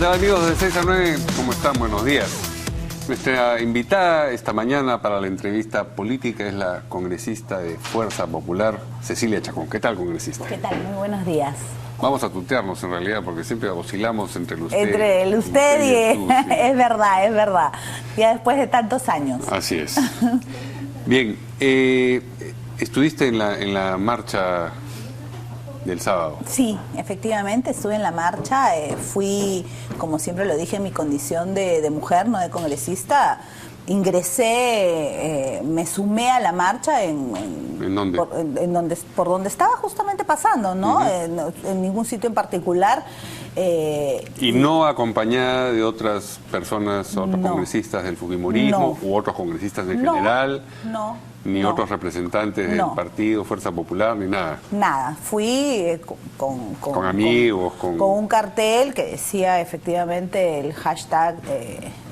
tal, amigos de 6 a 9? ¿Cómo están? Buenos días. Nuestra invitada esta mañana para la entrevista política es la congresista de Fuerza Popular, Cecilia Chacón. ¿Qué tal, congresista? ¿Qué tal? Muy buenos días. Vamos a tutearnos en realidad porque siempre oscilamos entre el usted, entre el usted y tú, sí. Es verdad, es verdad. Ya después de tantos años. Así es. Bien, estuviste en la marcha del sábado. Sí, efectivamente, estuve en la marcha, fui, como siempre lo dije, en mi condición de mujer, no de congresista, ingresé, me sumé a la marcha ¿En dónde? Por donde estaba justamente pasando, ¿no? En ningún sitio en particular. ¿Y no acompañada de otras personas, otros congresistas del fujimorismo u otros congresistas en general? Ni otros representantes del partido, Fuerza Popular, ni nada. Nada, fui con amigos, con un cartel que decía efectivamente el hashtag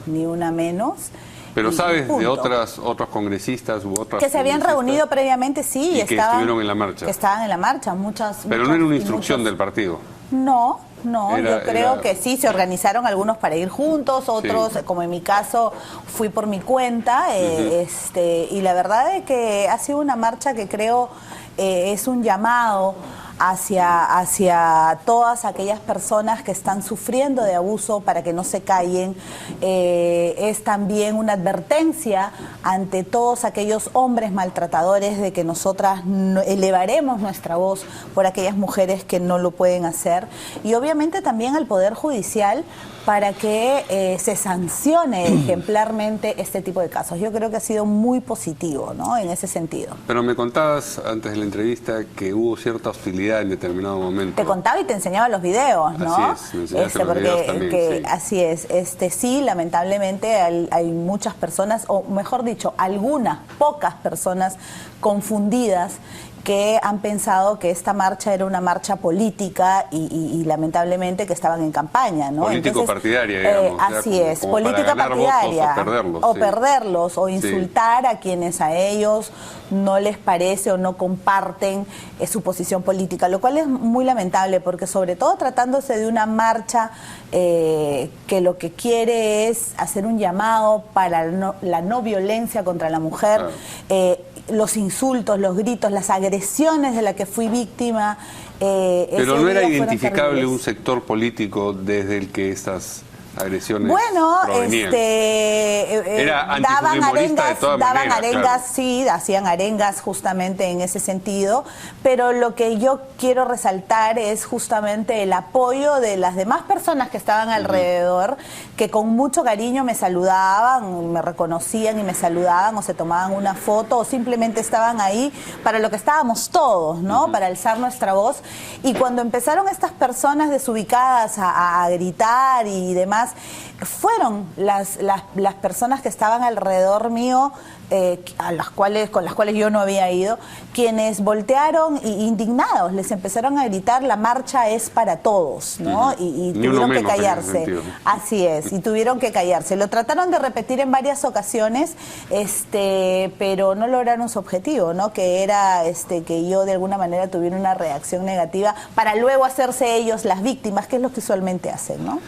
ni una menos. Pero sabes de otros congresistas u otras que se habían reunido previamente, sí, y que estuvieron en la marcha. Que estaban en la marcha, muchas. Pero no era una instrucción del partido. No, yo creo que sí, se organizaron algunos para ir juntos, otros, como en mi caso, fui por mi cuenta, y la verdad es que ha sido una marcha que creo es un llamado hacia todas aquellas personas que están sufriendo de abuso para que no se callen. Es también una advertencia ante todos aquellos hombres maltratadores de que nosotras elevaremos nuestra voz por aquellas mujeres que no lo pueden hacer, y obviamente también al Poder Judicial para que se sancione ejemplarmente este tipo de casos. Yo creo que ha sido muy positivo, ¿no?, en ese sentido. Pero me contabas antes de la entrevista que hubo cierta hostilidad en determinado momento. Te contaba y te enseñaba los videos, ¿no? Así es, me enseñaste los videos también, sí. Así es, sí, lamentablemente hay muchas personas, o mejor dicho, algunas pocas personas confundidas que han pensado que esta marcha era una marcha política y lamentablemente que estaban en campaña, ¿no? Político-partidaria, digamos. Así es, política partidaria. O perderlos, o insultar a quienes a ellos no les parece o no comparten su posición política, lo cual es muy lamentable porque sobre todo tratándose de una marcha que lo que quiere es hacer un llamado para la no violencia contra la mujer, los insultos, los gritos, las agresiones de las que fui víctima. Pero no era identificable un sector político desde el que estas agresiones provenían. Era antifujimorista de todas maneras, daban arengas, claro. Sí, hacían arengas justamente en ese sentido, pero lo que yo quiero resaltar es justamente el apoyo de las demás personas que estaban alrededor, que con mucho cariño me saludaban, me reconocían y me saludaban, o se tomaban una foto, o simplemente estaban ahí para lo que estábamos todos, ¿no? Para alzar nuestra voz. Y cuando empezaron estas personas desubicadas a gritar y demás, fueron las personas que estaban alrededor mío, con las cuales yo no había ido, quienes voltearon indignados, les empezaron a gritar: la marcha es para todos, ¿no? Y tuvieron que callarse. Así es, y tuvieron que callarse. Lo trataron de repetir en varias ocasiones, pero no lograron su objetivo, ¿no? Que era que yo de alguna manera tuviera una reacción negativa para luego hacerse ellos las víctimas, que es lo que usualmente hacen, ¿no?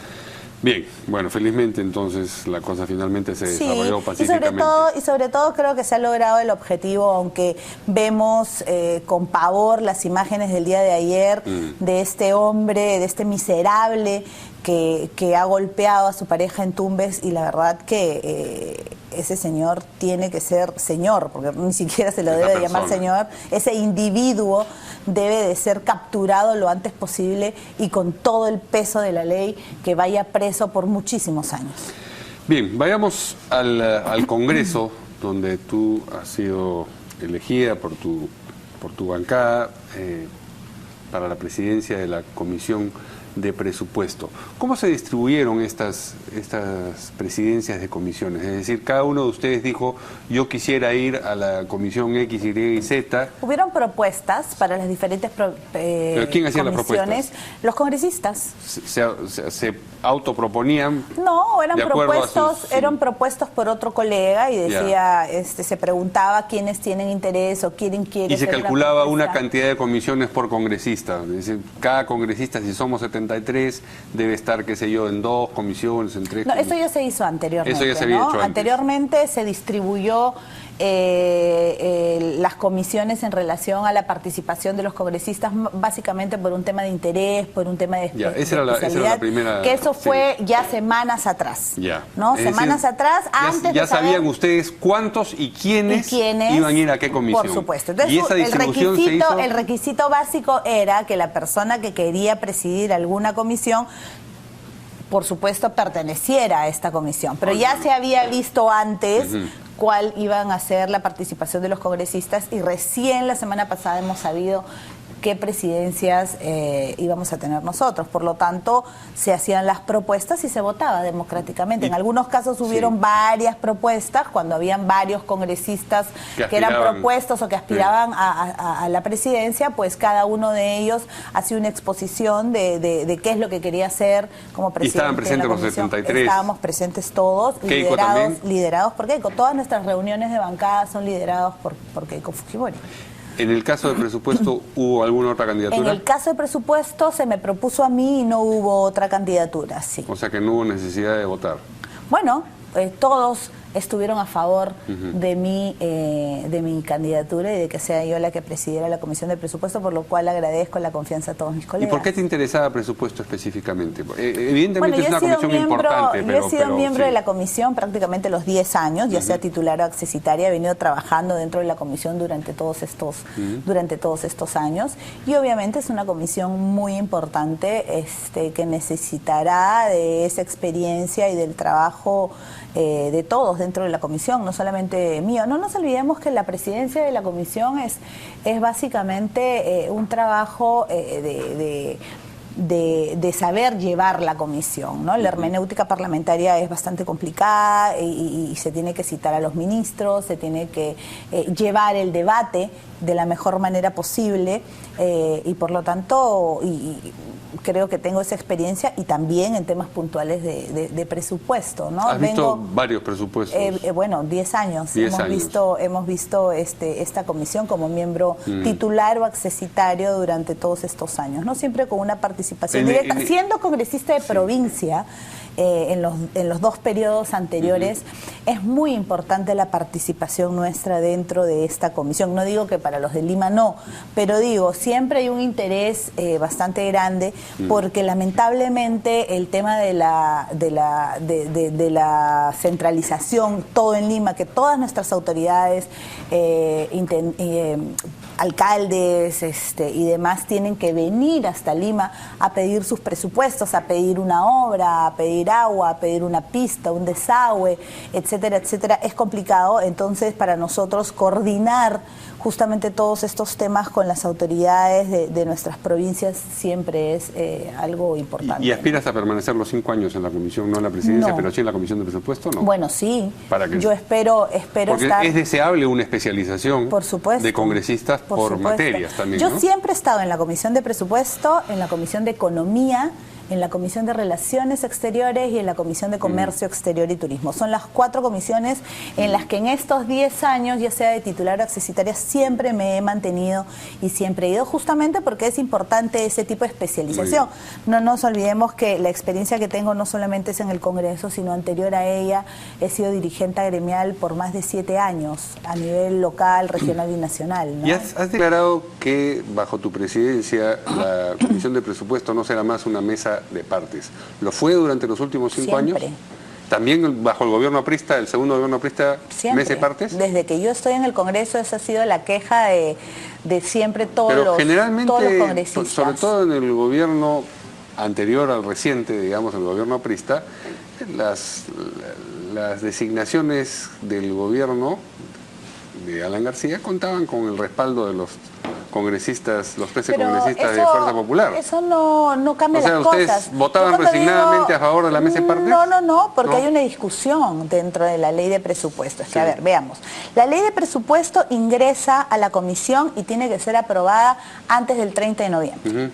Bien, bueno, felizmente entonces la cosa finalmente se desarrolló pacíficamente. Y sobre todo creo que se ha logrado el objetivo, aunque vemos con pavor las imágenes del día de ayer de este hombre, de este miserable que ha golpeado a su pareja en Tumbes, y la verdad que ese señor tiene que ser señor, porque ni siquiera se lo debe de llamar señor. Ese individuo debe de ser capturado lo antes posible y con todo el peso de la ley, que vaya preso por muchísimos años. Bien, vayamos al Congreso, donde tú has sido elegida por tu bancada para la presidencia de la Comisión de Presupuesto. ¿Cómo se distribuyeron estas presidencias de comisiones? Es decir, cada uno de ustedes dijo: yo quisiera ir a la comisión X, Y y Z. Hubieron propuestas para las diferentes ¿Pero quién hacía las propuestas? Los congresistas. ¿Se autoproponían? No, eran propuestos por otro colega, y decía, se preguntaba quiénes tienen interés o quién quiere. Y se calculaba una cantidad de comisiones por congresista. Es decir, cada congresista, si somos 70 73, debe estar, qué sé yo, en 2 comisiones, en 3. No, eso ya se hizo anteriormente. Eso ya se había hecho antes. Anteriormente se distribuyó las comisiones en relación a la participación de los congresistas, básicamente por un tema de interés, por un tema de especialidad, esa era la primera. Que eso fue ya semanas atrás. Ya. ¿No? Semanas atrás, antes ya de saber, sabían ustedes cuántos y quiénes iban a ir a qué comisión. Por supuesto. Entonces, y esa distribución el requisito básico era que la persona que quería presidir alguna comisión, por supuesto, perteneciera a esta comisión. Pero ya se había visto antes cuál iban a ser la participación de los congresistas y recién la semana pasada hemos sabido qué presidencias íbamos a tener nosotros. Por lo tanto, se hacían las propuestas y se votaba democráticamente. En algunos casos hubieron varias propuestas, cuando habían varios congresistas que eran propuestos o que aspiraban a la presidencia, pues cada uno de ellos hacía una exposición de qué es lo que quería hacer como presidente. Y estaban presentes los 73. Estábamos presentes todos, liderados por Keiko. Todas nuestras reuniones de bancada son lideradas por Keiko Fujimori. ¿En el caso de presupuesto hubo alguna otra candidatura? En el caso de presupuesto se me propuso a mí y no hubo otra candidatura, sí. O sea que no hubo necesidad de votar. Bueno, todos estuvieron a favor de mi candidatura y de que sea yo la que presidiera la Comisión de Presupuesto, por lo cual agradezco la confianza a todos mis colegas. ¿Y por qué te interesaba presupuesto específicamente? Evidentemente es una comisión importante. Yo he sido miembro de la comisión prácticamente los 10 años, ya sea titular o accesitaria, he venido trabajando dentro de la comisión durante todos estos años, y obviamente es una comisión muy importante que necesitará de esa experiencia y del trabajo de todos dentro de la comisión, no solamente mío. No nos olvidemos que la presidencia de la comisión es básicamente un trabajo de saber llevar la comisión, ¿no? La hermenéutica parlamentaria es bastante complicada y se tiene que citar a los ministros, se tiene que llevar el debate de la mejor manera posible y por lo tanto creo que tengo esa experiencia y también en temas puntuales de presupuesto, ¿no? ¿Has visto varios presupuestos? Bueno, 10 años. Hemos visto esta comisión como miembro titular o accesitario durante todos estos años, ¿no? Siempre con una participación directa. Siendo congresista de provincia, en los 2 periodos anteriores, es muy importante la participación nuestra dentro de esta comisión. No digo que para los de Lima no, pero digo, siempre hay un interés bastante grande porque lamentablemente el tema de la centralización, todo en Lima, que todas nuestras autoridades, alcaldes y demás tienen que venir hasta Lima a pedir sus presupuestos, a pedir una obra, a pedir agua, a pedir una pista, un desagüe, etcétera, etcétera. Es complicado, entonces para nosotros coordinar justamente todos estos temas con las autoridades de nuestras provincias siempre es algo importante. ¿Y aspiras a permanecer los 5 años en la comisión, no en la presidencia, pero sí en la comisión de presupuesto? No. Bueno, sí. Yo espero porque estar... es deseable una especialización por supuesto, de congresistas por materias también, Yo ¿no? siempre he estado en la comisión de presupuesto, en la comisión de economía, en la Comisión de Relaciones Exteriores y en la Comisión de Comercio Exterior y Turismo. Son las 4 comisiones en las que en estos 10 años, ya sea de titular o accesitaria, siempre me he mantenido y siempre he ido, justamente porque es importante ese tipo de especialización. No nos olvidemos que la experiencia que tengo no solamente es en el Congreso, sino anterior a ella he sido dirigente gremial por más de 7 años a nivel local, regional y nacional, ¿no? Y has declarado que bajo tu presidencia la Comisión de Presupuesto no será más una mesa de partes. ¿Lo fue durante los últimos 5 años? ¿También bajo el gobierno aprista, el segundo gobierno aprista, mesa de partes? Desde que yo estoy en el Congreso, esa ha sido la queja de siempre todos los congresistas. Sobre todo en el gobierno anterior al reciente, digamos, el gobierno aprista, las designaciones del gobierno de Alan García contaban con el respaldo de los congresistas, los 13 congresistas de Fuerza Popular. Eso no cambia las cosas. O sea, ¿ustedes votaban resignadamente a favor de la mesa de partes? No, porque hay una discusión dentro de la ley de presupuesto. A ver, veamos. La ley de presupuesto ingresa a la comisión y tiene que ser aprobada antes del 30 de noviembre.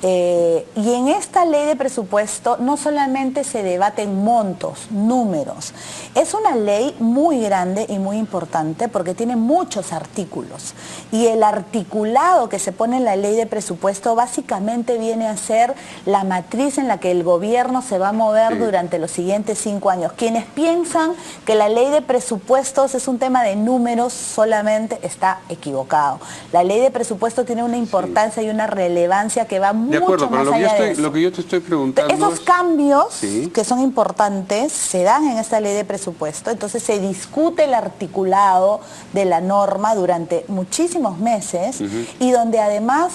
Y en esta ley de presupuesto no solamente se debaten montos, números, es una ley muy grande y muy importante porque tiene muchos artículos. Y el articulado que se pone en la ley de presupuesto básicamente viene a ser la matriz en la que el gobierno se va a mover durante los siguientes 5 años. Quienes piensan que la ley de presupuestos es un tema de números solamente está equivocado. La ley de presupuesto tiene una importancia y una relevancia que va mucho más allá de eso. Lo que yo te estoy preguntando esos cambios que son importantes se dan en esta ley de presupuesto, entonces se discute el articulado de la norma durante muchísimos meses y donde además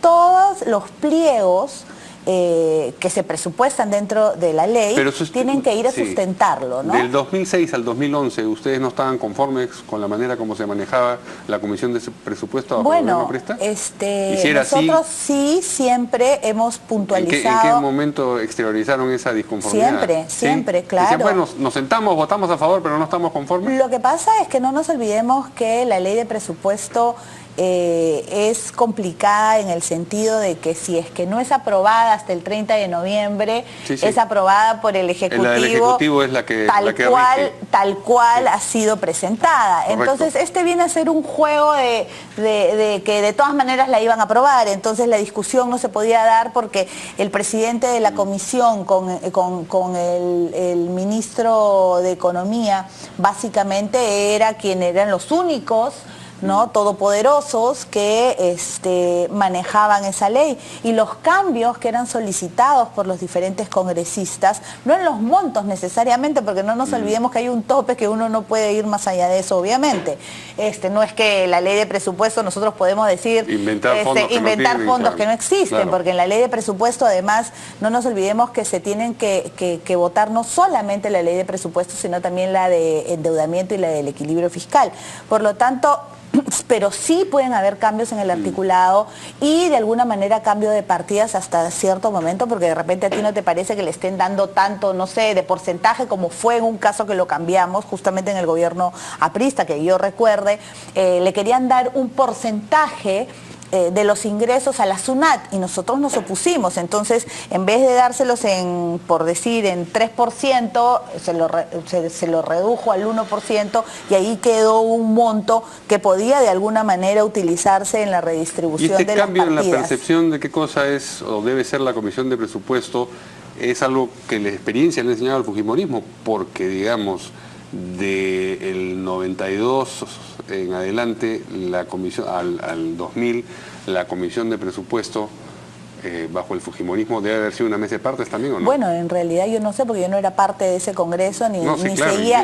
todos los pliegos que se presupuestan dentro de la ley tienen que ir a sustentarlo, ¿no? Del 2006 al 2011, ¿ustedes no estaban conformes con la manera como se manejaba la Comisión de Presupuesto bajo el gobierno aprista? Nosotros sí siempre hemos puntualizado. ¿En qué momento exteriorizaron esa disconformidad? Siempre, claro. Decían, bueno, nos sentamos, votamos a favor, pero no estamos conformes. Lo que pasa es que no nos olvidemos que la ley de presupuesto es complicada en el sentido de que si es que no es aprobada hasta el 30 de noviembre, es aprobada por el Ejecutivo, la del Ejecutivo es la que tal cual ha sido presentada. Correcto. Entonces este viene a ser un juego de que de todas maneras la iban a aprobar, entonces la discusión no se podía dar porque el presidente de la comisión con el ministro de Economía básicamente eran los únicos, ¿no?, todopoderosos que manejaban esa ley, y los cambios que eran solicitados por los diferentes congresistas, no en los montos necesariamente, porque no nos olvidemos que hay un tope que uno no puede ir más allá de eso, obviamente. No es que la ley de presupuesto nosotros podemos decir inventar fondos que no existen, porque en la ley de presupuesto además no nos olvidemos que se tienen que votar no solamente la ley de presupuesto, sino también la de endeudamiento y la del equilibrio fiscal. Por lo tanto, pero sí pueden haber cambios en el articulado y de alguna manera cambio de partidas hasta cierto momento, porque de repente a ti no te parece que le estén dando tanto, no sé, de porcentaje, como fue en un caso que lo cambiamos justamente en el gobierno aprista, que yo recuerde, le querían dar un porcentaje de los ingresos a la SUNAT y nosotros nos opusimos. Entonces, en vez de dárselos por decir en 3%, se lo redujo al 1% y ahí quedó un monto que podía de alguna manera utilizarse en la redistribución de las partidas. ¿Y este cambio en la percepción de qué cosa es o debe ser la Comisión de Presupuesto es algo que la experiencia le ha enseñado al fujimorismo? Porque, digamos, del 92 en adelante, la comisión al 2000, la Comisión de Presupuesto bajo el fujimorismo debe haber sido una mesa de partes también, ¿o no? Bueno, en realidad yo no sé, porque yo no era parte de ese congreso, seguía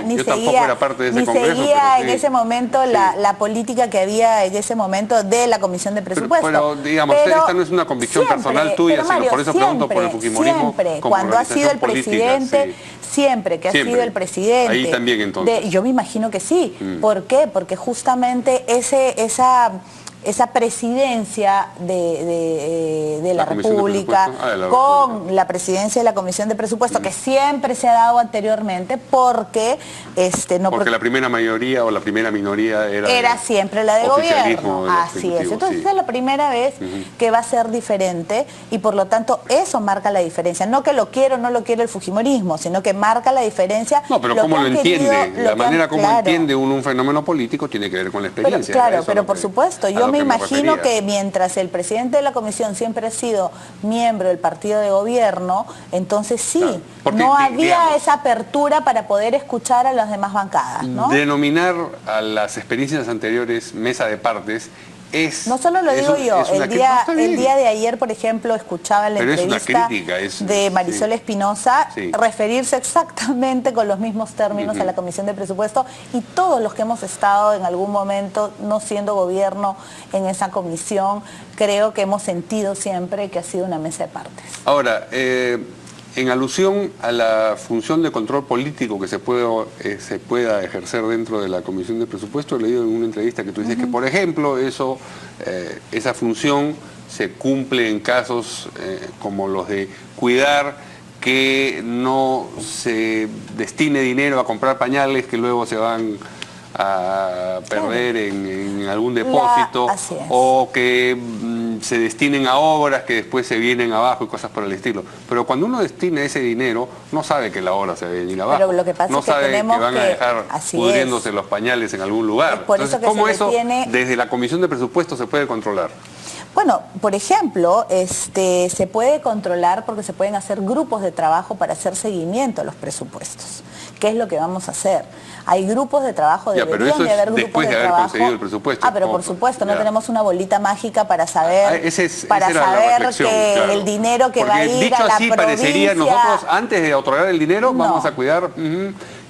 en ese momento la política que había en ese momento de la Comisión de Presupuesto. Pero digamos, esta no es una convicción personal tuya, Mario, sino por eso pregunto por el fujimorismo. Siempre, cuando ha sido el presidente, siempre que ha sido el presidente. Ahí también entonces. Yo me imagino que sí. ¿Por qué? Porque justamente esa presidencia de la República con la presidencia de la Comisión de Presupuesto, que siempre se ha dado anteriormente, porque porque la primera mayoría o la primera minoría era siempre la de gobierno. Así es. Entonces es la primera vez que va a ser diferente y por lo tanto eso marca la diferencia. No que lo quiero o no lo quiere el fujimorismo, sino que marca la diferencia. No, pero cómo lo entiende, la manera como entiende un fenómeno político tiene que ver con la experiencia. Pero por supuesto, yo me imagino que mientras el presidente de la comisión siempre ha sido miembro del partido de gobierno, entonces sí, no había esa apertura para poder escuchar a las demás bancadas, ¿no? Denominar a las experiencias anteriores mesa de partes es... No solo lo digo yo, el día de ayer, por ejemplo, escuchaba la entrevista de Marisol Espinosa referirse exactamente con los mismos términos a la Comisión de Presupuesto, y todos los que hemos estado en algún momento no siendo gobierno en esa comisión, creo que hemos sentido siempre que ha sido una mesa de partes. Ahora, en alusión a la función de control político que se pueda ejercer dentro de la Comisión de Presupuesto, he leído en una entrevista que tú dices que, por ejemplo, esa función se cumple en casos como los de cuidar que no se destine dinero a comprar pañales que luego se van a perder en algún depósito, o que se destinen a obras que después se vienen abajo y cosas por el estilo. Pero cuando uno destina ese dinero, no sabe que la obra se va a venir abajo. Pero lo que pasa no es que sabe tenemos que van a dejar pudriéndose es. los pañales en algún lugar. Por Entonces, eso que ¿cómo se eso detiene... desde la Comisión de Presupuestos se puede controlar? Bueno, por ejemplo, se puede controlar porque se pueden hacer grupos de trabajo para hacer seguimiento a los presupuestos. ¿Qué es lo que vamos a hacer? Hay grupos de trabajo, deberían de haber grupos de trabajo. Conseguido el presupuesto. Pero por supuesto, no tenemos una bolita mágica para saber, que el dinero que va a ir a la provincia... Parecería, nosotros antes de otorgar el dinero vamos a cuidar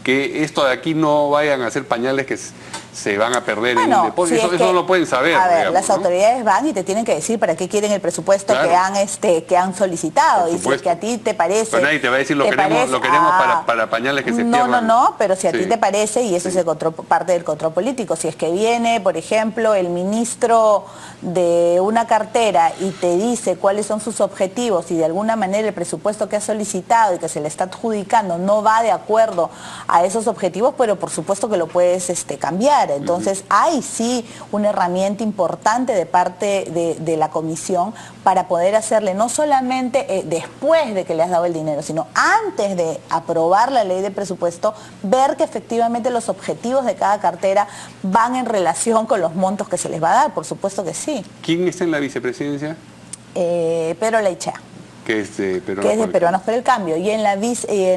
que esto de aquí no vayan a ser pañales que se van a perder en el depósito. Eso no lo pueden saber. A ver, las autoridades van y te tienen que decir para qué quieren el presupuesto que han solicitado. Y si es que a ti te parece... Pero nadie te va a decir lo queremos para pañales que se pierdan. No, pero si a ti te parece, y eso es parte del control político, si es que viene, por ejemplo, el ministro de una cartera y te dice cuáles son sus objetivos y de alguna manera el presupuesto que ha solicitado y que se le está adjudicando no va de acuerdo a esos objetivos, pero por supuesto que lo puedes cambiar. Entonces hay sí una herramienta importante de parte de la comisión para poder hacerle no solamente después de que le has dado el dinero, sino antes de aprobar la ley de presupuesto, ver que efectivamente los objetivos de cada cartera van en relación con los montos que se les va a dar, por supuesto que sí. ¿Quién está en la vicepresidencia? Pedro Leichea. Que es de Peruanos por el Cambio. Y en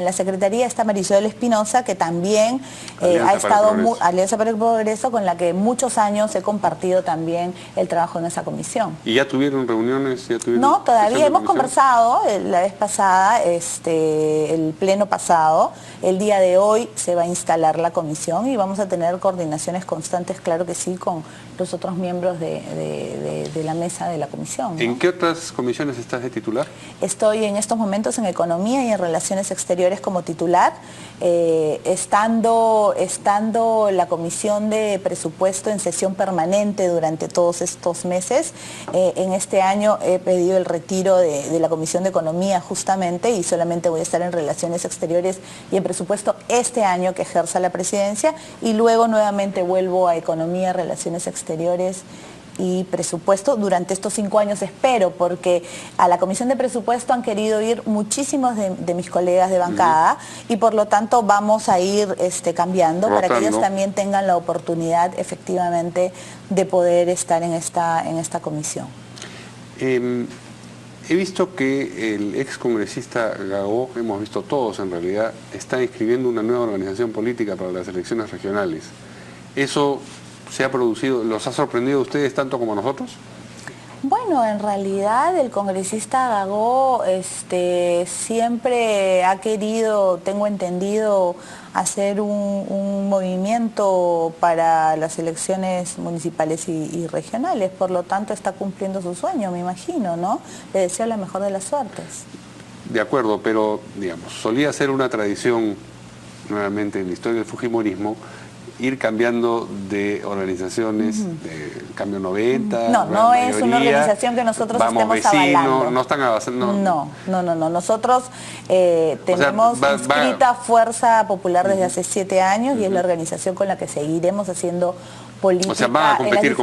la Secretaría está Marisol Espinosa, que también ha estado Alianza para el Progreso, con la que muchos años he compartido también el trabajo en esa comisión. ¿Y ya tuvieron reuniones? No, todavía hemos conversado la vez pasada, el pleno pasado. El día de hoy se va a instalar la comisión y vamos a tener coordinaciones constantes, claro que sí, con los otros miembros de la mesa de la comisión, ¿no? ¿En qué otras comisiones estás de titular? Estoy en estos momentos en Economía y en Relaciones Exteriores como titular, estando la Comisión de Presupuesto en sesión permanente durante todos estos meses. En este año he pedido el retiro de la Comisión de Economía justamente y solamente voy a estar en Relaciones Exteriores y en Presupuesto este año que ejerza la presidencia y luego nuevamente vuelvo a Economía, Relaciones Exteriores y Presupuesto durante estos 5 años, espero, porque a la Comisión de Presupuesto han querido ir muchísimos de mis colegas de bancada y por lo tanto vamos a ir cambiando para que ellos también tengan la oportunidad efectivamente de poder estar en esta comisión. He visto que el ex congresista Gago, hemos visto todos en realidad, está inscribiendo una nueva organización política para las elecciones regionales. ¿Eso se ha producido, los ha sorprendido a ustedes tanto como a nosotros? Bueno, en realidad el congresista Gago siempre ha querido, tengo entendido, hacer un movimiento para las elecciones municipales y regionales, por lo tanto está cumpliendo su sueño, me imagino, ¿no? Le deseo la mejor de las suertes. De acuerdo, pero digamos, solía ser una tradición, nuevamente en la historia del fujimorismo, ir cambiando de organizaciones, de Cambio 90. No es una organización que nosotros estemos avalando. No están avanzando. No. Nosotros tenemos inscrita Fuerza Popular desde hace 7 años y es la organización con la que seguiremos haciendo política van a competir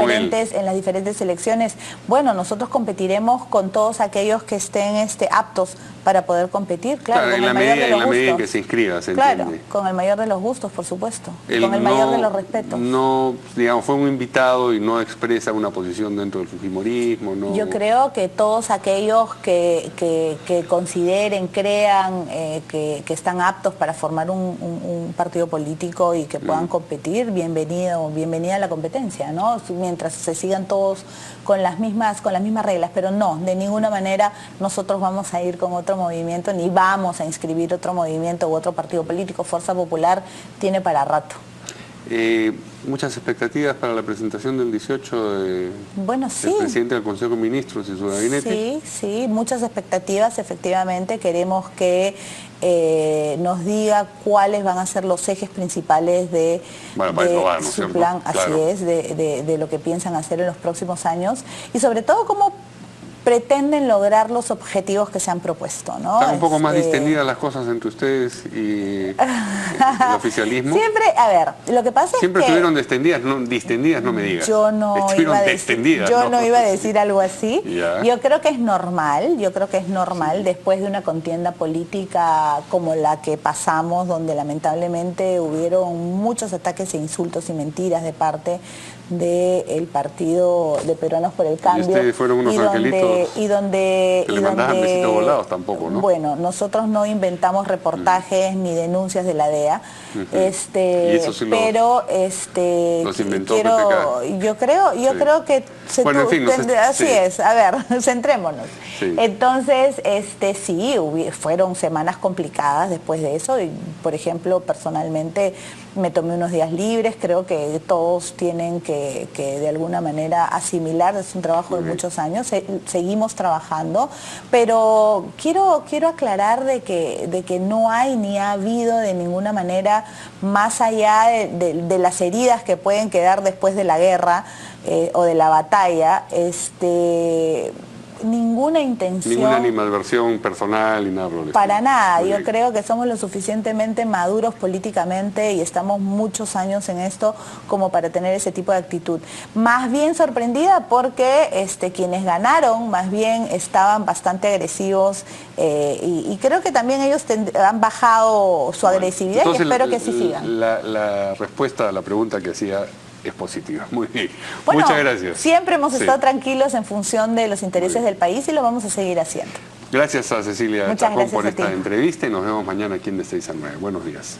en las diferentes elecciones. Bueno, nosotros competiremos con todos aquellos que estén aptos para poder competir, claro, con el mayor de los gustos. En la medida en que se inscriba, se entiende. Claro, con el mayor de los gustos, por supuesto, con el mayor de los respetos. No, digamos, fue un invitado y no expresa una posición dentro del fujimorismo, ¿no? Yo creo que todos aquellos que consideren, crean que están aptos para formar un partido político y que puedan competir, bienvenida a la competencia, ¿no? Mientras se sigan todos con las mismas reglas, pero no, de ninguna manera nosotros vamos a ir con otro movimiento, ni vamos a inscribir otro movimiento u otro partido político. Fuerza Popular tiene para rato. Muchas expectativas para la presentación del 18 del presidente del Consejo de Ministros y su gabinete. Sí, muchas expectativas, efectivamente. Queremos que nos diga cuáles van a ser los ejes principales de su plan, así es, de lo que piensan hacer en los próximos años y sobre todo cómo pretenden lograr los objetivos que se han propuesto, ¿no? Están un poco más distendidas las cosas entre ustedes y el oficialismo. Siempre, a ver, lo que pasa siempre es que... estuvieron distendidas, no me digas. Yo no iba a decir algo así. Ya. Yo creo que es normal, sí, después de una contienda política como la que pasamos, donde lamentablemente hubieron muchos ataques e insultos y mentiras de parte del partido de Peruanos por el Cambio. Y ustedes fueron unos angelitos que le mandaban besitos volados tampoco, ¿no? Bueno, nosotros no inventamos reportajes ni denuncias de la DEA, y eso sí pero los inventó PPK. Yo creo que bueno, en fin, así es. A ver, centrémonos. Sí. Entonces, sí, fueron semanas complicadas después de eso. Y, por ejemplo, personalmente me tomé unos días libres. Creo que todos tienen que de alguna manera asimilar. Es un trabajo de muchos años. Seguimos trabajando, pero quiero aclarar de que no hay ni ha habido de ninguna manera, más allá de las heridas que pueden quedar después de la guerra o de la batalla, ninguna intención. Ninguna animadversión personal ni nada. Para nada. Yo creo que somos lo suficientemente maduros políticamente y estamos muchos años en esto como para tener ese tipo de actitud. Más bien sorprendida porque quienes ganaron más bien estaban bastante agresivos y creo que también ellos han bajado su agresividad. Entonces, y espero que sí sigan. La respuesta a la pregunta que hacía es positiva. Muy bien. Bueno, muchas gracias. Siempre hemos estado tranquilos en función de los intereses del país y lo vamos a seguir haciendo. Gracias a Cecilia Chacón por esta entrevista y nos vemos mañana aquí en De 6 a 9. Buenos días.